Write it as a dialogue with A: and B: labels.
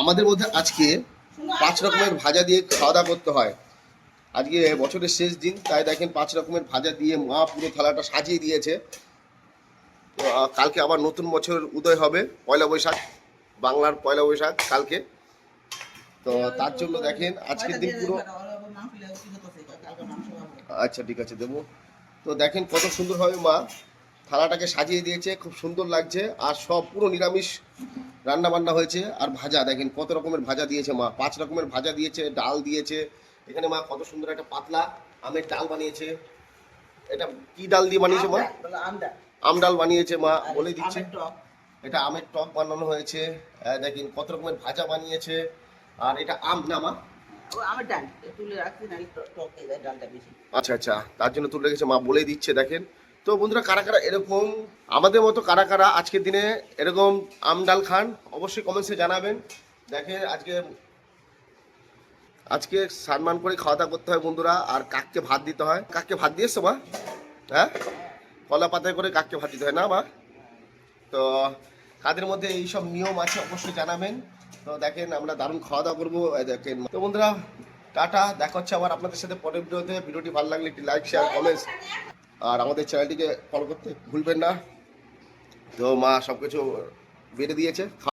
A: আমাদের মধ্যে আজকে 5 রকমের ভাজা দিয়ে খাওয়া দাওয়া করতে হয়। আজকে বছরের শেষ দিন, তাই দেখেন 5 রকমের ভাজা দিয়ে মা পুরো থালাটা সাজিয়ে দিয়েছে। তো কালকে আবার নতুন বছর উদয় হবে, পয়লা বৈশাখ, বাংলার পয়লা বৈশাখ কালকে। তো তার জন্য দেখেন আজকের দিন পুরো, আচ্ছা ঠিক আছে দেবো। তো দেখেন কত সুন্দরভাবে মা থালাটাকে সাজিয়ে দিয়েছে, খুব সুন্দর লাগছে। আর সব পুরো নিরামিষ রান্না বান্না হয়েছে। আর ভাজা দেখেন কত রকমের ভাজা দিয়েছে মা, 5 রকমের ভাজা দিয়েছে, ডাল দিয়েছে। এখানে মা কত সুন্দর একটা পাতলা আমের ডাল বানিয়েছে। এটা কি ডাল দিয়ে বানিয়েছে মা? আম ডাল বানিয়েছে মা, বলে দিচ্ছে। এটা আমের টক বানানো হয়েছে। দেখেন কত রকমের ভাজা বানিয়েছে। আর এটা আম না মা? আচ্ছা আচ্ছা, তার জন্য তুলে রেখেছে মা, বলে দিচ্ছে। দেখেন তো বন্ধুরা, কারা কারা এরকম আমাদের মতো কারা কারা আজকের দিনে এরকম আম ডাল খান, অবশ্যই কমেন্টসে জানাবেন। দেখেন আজকে আজকে সম্মান করে খাওয়া দাওয়া করতে হয় বন্ধুরা। আর কাককে ভাত দিতে হয়। কাককে ভাত দিয়েছো মা? হ্যাঁ, কলা পাতায় করে কাককে ভাত দিতে হয় না মা? তো কাদের মধ্যে এইসব নিয়ম আছে অবশ্যই জানাবেন। তো দেখেন আমরা দারুণ খাওয়া দাওয়া করবো। দেখেন তো বন্ধুরা, টাটা, দেখা হচ্ছে আবার আপনাদের সাথে পরের ভিডিওতে। ভিডিওটি ভালো লাগলে একটি লাইক, শেয়ার, কমেন্টস আর আমাদের চ্যানেলটিকে ফলো করতে ভুলবেন না। তো মা সব কিছু বেড়ে দিয়েছে।